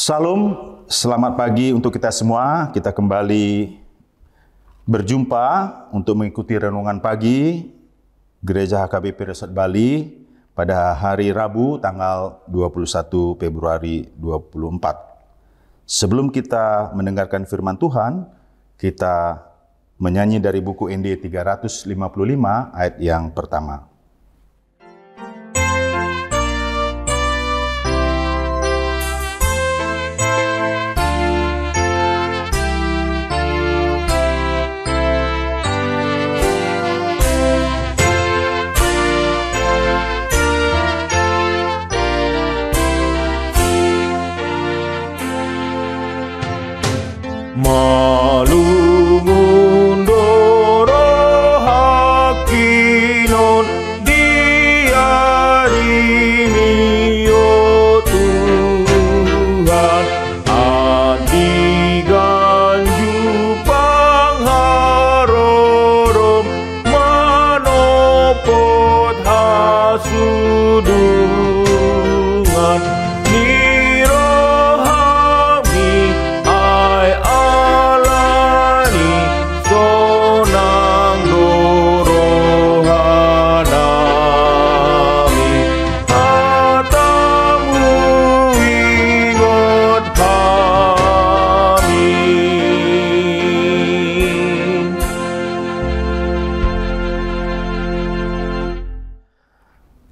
Salam, selamat pagi untuk kita semua. Kita kembali berjumpa untuk mengikuti renungan pagi Gereja HKBP Resort Bali pada hari Rabu tanggal 21 Februari 2024. Sebelum kita mendengarkan firman Tuhan, kita menyanyi dari buku ND 355 ayat yang pertama.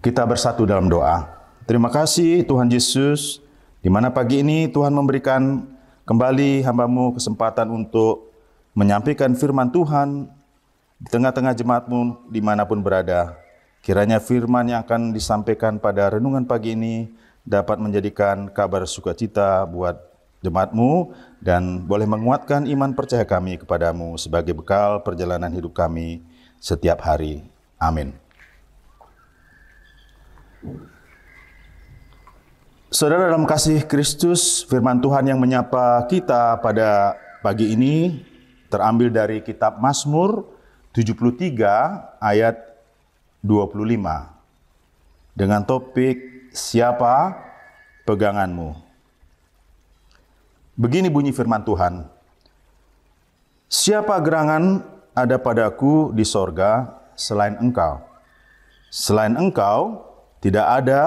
Kita bersatu dalam doa. Terima kasih Tuhan Yesus, di mana pagi ini Tuhan memberikan kembali hamba-Mu kesempatan untuk menyampaikan firman Tuhan di tengah-tengah jemaat-Mu dimanapun berada. Kiranya firman yang akan disampaikan pada renungan pagi ini dapat menjadikan kabar sukacita buat jemaat-Mu dan boleh menguatkan iman percaya kami kepadamu sebagai bekal perjalanan hidup kami setiap hari. Amin. Saudara dalam kasih Kristus, firman Tuhan yang menyapa kita pada pagi ini terambil dari kitab Mazmur 73 ayat 25 dengan topik siapa peganganmu. Begini bunyi firman Tuhan. Siapa gerangan ada padaku di sorga selain Engkau? Selain Engkau tidak ada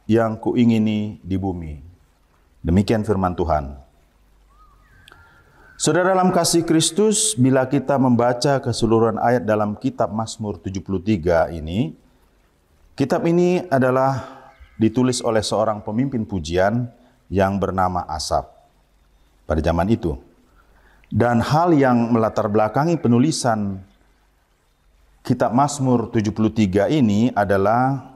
yang kuingini di bumi. Demikian firman Tuhan. Saudara dalam kasih Kristus, bila kita membaca keseluruhan ayat dalam kitab Mazmur 73 ini, kitab ini adalah ditulis oleh seorang pemimpin pujian yang bernama Asaf pada zaman itu. Dan hal yang melatar belakangi penulisan kitab Mazmur 73 ini adalah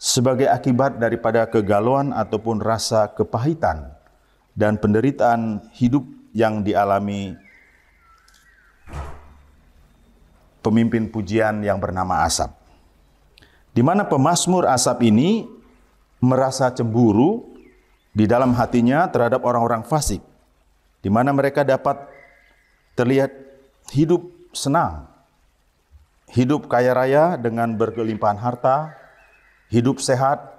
sebagai akibat daripada kegalauan ataupun rasa kepahitan dan penderitaan hidup yang dialami pemimpin pujian yang bernama Asaf. Di mana pemazmur Asaf ini merasa cemburu di dalam hatinya terhadap orang-orang fasik, di mana mereka dapat terlihat hidup senang, hidup kaya raya dengan berkelimpahan harta, hidup sehat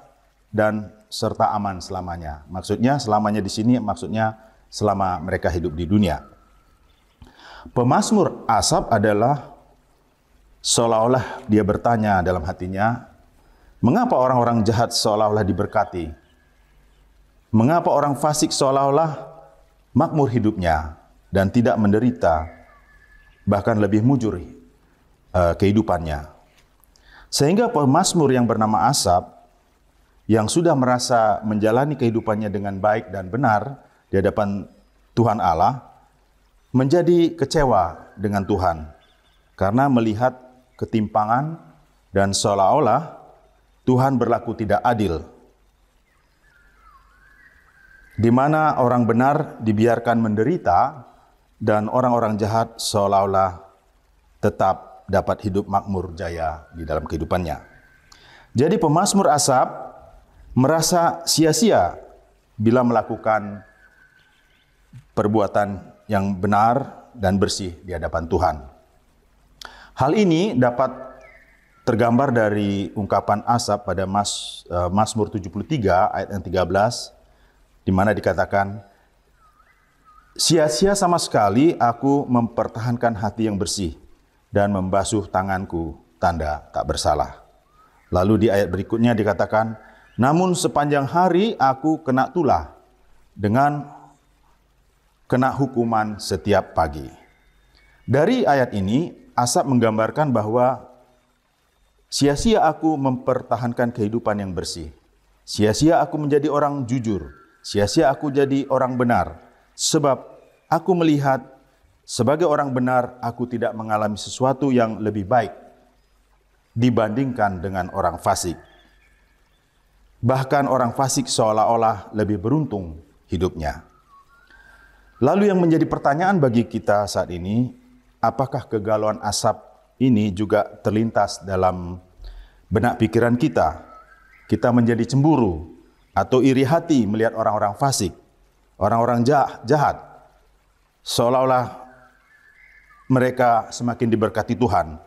dan serta aman selamanya. Maksudnya selamanya di sini maksudnya selama mereka hidup di dunia. Pemazmur Asaf adalah seolah-olah dia bertanya dalam hatinya, mengapa orang-orang jahat seolah-olah diberkati? Mengapa orang fasik seolah-olah makmur hidupnya dan tidak menderita, bahkan lebih mujur kehidupannya? Sehingga pemazmur yang bernama Asaf, yang sudah merasa menjalani kehidupannya dengan baik dan benar di hadapan Tuhan Allah, menjadi kecewa dengan Tuhan karena melihat ketimpangan dan seolah-olah Tuhan berlaku tidak adil, di mana orang benar dibiarkan menderita dan orang-orang jahat seolah-olah tetap dapat hidup makmur jaya di dalam kehidupannya. Jadi pemazmur Asaf merasa sia-sia bila melakukan perbuatan yang benar dan bersih di hadapan Tuhan. Hal ini dapat tergambar dari ungkapan Asaf pada Mazmur 73 ayat yang 13, di mana dikatakan, sia-sia sama sekali aku mempertahankan hati yang bersih dan membasuh tanganku, tanda tak bersalah. Lalu di ayat berikutnya dikatakan, namun sepanjang hari aku kena tulah dengan kena hukuman setiap pagi. Dari ayat ini, Asaf menggambarkan bahwa sia-sia aku mempertahankan kehidupan yang bersih. Sia-sia aku menjadi orang jujur. Sia-sia aku jadi orang benar. Sebab aku melihat sebagai orang benar, aku tidak mengalami sesuatu yang lebih baik dibandingkan dengan orang fasik. Bahkan orang fasik seolah-olah lebih beruntung hidupnya. Lalu yang menjadi pertanyaan bagi kita saat ini, apakah kegalauan Asaf ini juga terlintas dalam benak pikiran kita? Kita menjadi cemburu atau iri hati melihat orang-orang fasik, orang-orang jahat, seolah-olah mereka semakin diberkati Tuhan.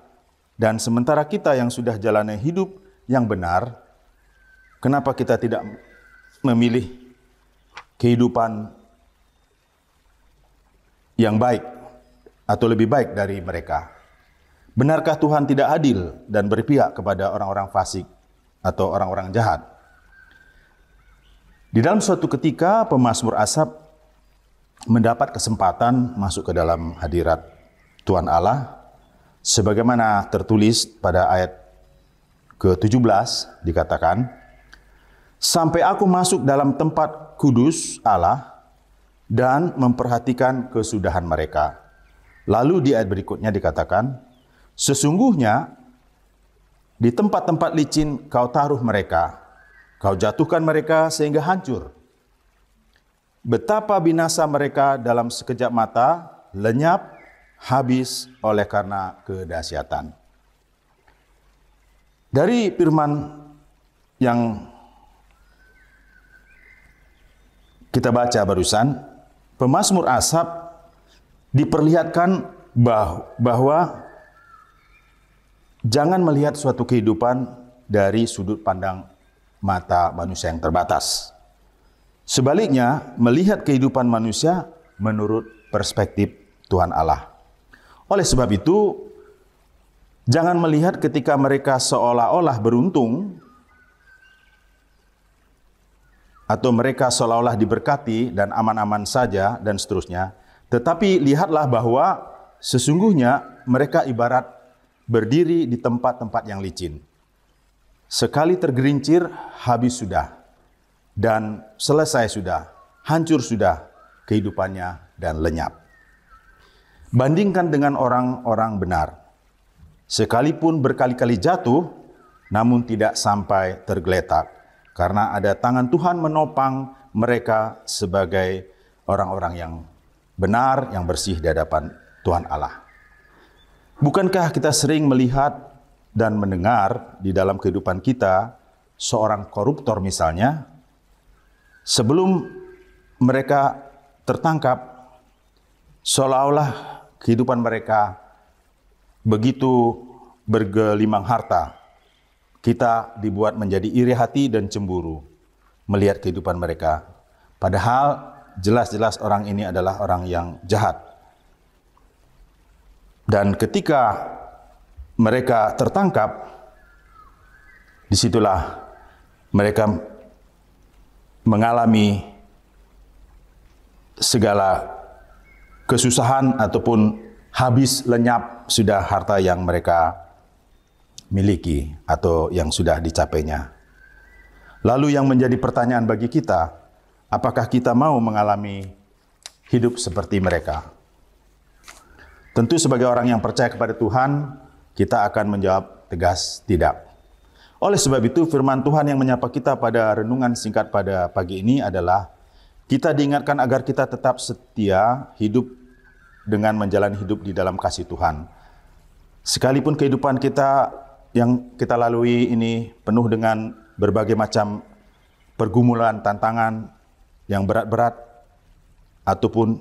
Dan sementara kita yang sudah jalani hidup yang benar, kenapa kita tidak memilih kehidupan yang baik atau lebih baik dari mereka? Benarkah Tuhan tidak adil dan berpihak kepada orang-orang fasik atau orang-orang jahat? Di dalam suatu ketika, pemazmur Asaf mendapat kesempatan masuk ke dalam hadirat Tuhan Allah, sebagaimana tertulis pada ayat ke-17 dikatakan, sampai aku masuk dalam tempat kudus Allah dan memperhatikan kesudahan mereka. Lalu di ayat berikutnya dikatakan, sesungguhnya di tempat-tempat licin kau taruh mereka, kau jatuhkan mereka sehingga hancur. Betapa binasa mereka dalam sekejap mata, lenyap, habis oleh karena kedahsyatan. Dari firman yang kita baca barusan, pemazmur Asaf diperlihatkan bahwa jangan melihat suatu kehidupan dari sudut pandang mata manusia yang terbatas. Sebaliknya, melihat kehidupan manusia menurut perspektif Tuhan Allah. Oleh sebab itu, jangan melihat ketika mereka seolah-olah beruntung atau mereka seolah-olah diberkati dan aman-aman saja dan seterusnya, tetapi lihatlah bahwa sesungguhnya mereka ibarat berdiri di tempat-tempat yang licin. Sekali tergerincir, habis sudah. Dan selesai sudah, hancur sudah kehidupannya dan lenyap. Bandingkan dengan orang-orang benar. Sekalipun berkali-kali jatuh, namun tidak sampai tergeletak. Karena ada tangan Tuhan menopang mereka sebagai orang-orang yang benar, yang bersih di hadapan Tuhan Allah. Bukankah kita sering melihat dan mendengar di dalam kehidupan kita, seorang koruptor misalnya, sebelum mereka tertangkap, seolah-olah kehidupan mereka begitu bergelimang harta. Kita dibuat menjadi iri hati dan cemburu melihat kehidupan mereka. Padahal jelas-jelas orang ini adalah orang yang jahat. Dan ketika mereka tertangkap, disitulah mereka mengalami segala kesusahan ataupun habis lenyap sudah harta yang mereka miliki atau yang sudah dicapainya. Lalu yang menjadi pertanyaan bagi kita, apakah kita mau mengalami hidup seperti mereka? Tentu sebagai orang yang percaya kepada Tuhan, kita akan menjawab tegas tidak. Oleh sebab itu, firman Tuhan yang menyapa kita pada renungan singkat pada pagi ini adalah, kita diingatkan agar kita tetap setia hidup dengan menjalani hidup di dalam kasih Tuhan. Sekalipun kehidupan kita yang kita lalui ini penuh dengan berbagai macam pergumulan, tantangan yang berat-berat, ataupun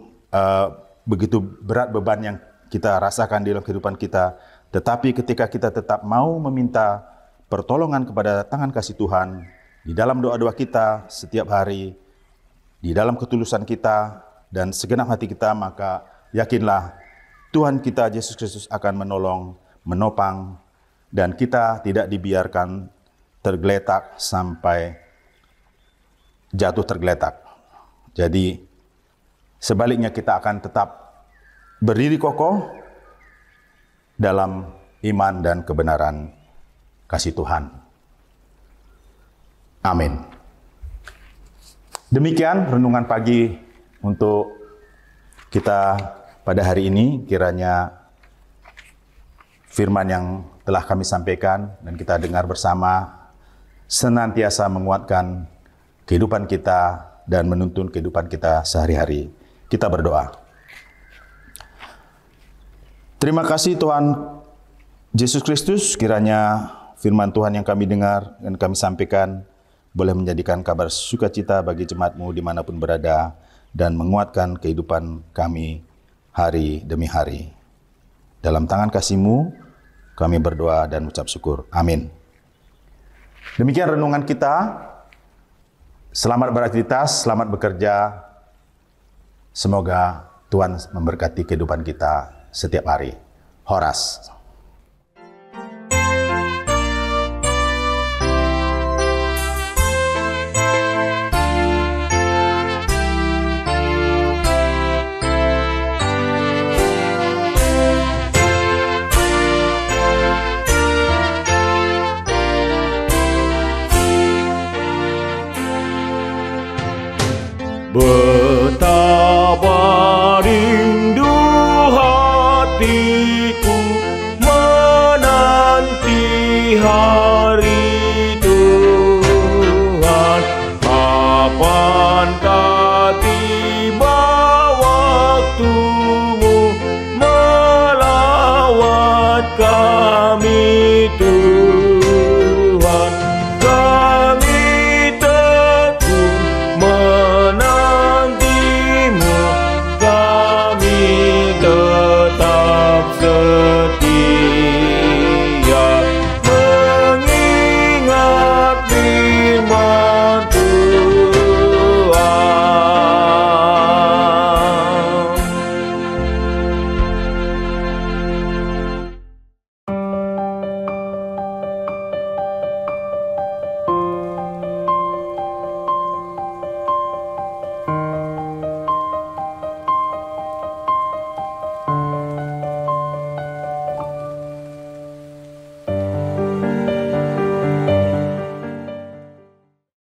begitu berat beban yang kita rasakan di dalam kehidupan kita, tetapi ketika kita tetap mau meminta pertolongan kepada tangan kasih Tuhan, di dalam doa-doa kita setiap hari, di dalam ketulusan kita dan segenap hati kita, maka yakinlah Tuhan kita Yesus Kristus akan menolong, menopang, dan kita tidak dibiarkan tergeletak sampai jatuh tergeletak. Jadi sebaliknya kita akan tetap berdiri kokoh dalam iman dan kebenaran kasih Tuhan. Amin. Demikian renungan pagi untuk kita pada hari ini. Kiranya firman yang telah kami sampaikan dan kita dengar bersama senantiasa menguatkan kehidupan kita dan menuntun kehidupan kita sehari-hari. Kita berdoa. Terima kasih Tuhan Yesus Kristus, kiranya firman Tuhan yang kami dengar dan kami sampaikan boleh menjadikan kabar sukacita bagi jemaat-Mu dimanapun berada dan menguatkan kehidupan kami hari demi hari. Dalam tangan kasih-Mu kami berdoa dan ucap syukur. Amin. Demikian renungan kita. Selamat beraktivitas, selamat bekerja. Semoga Tuhan memberkati kehidupan kita setiap hari. Horas.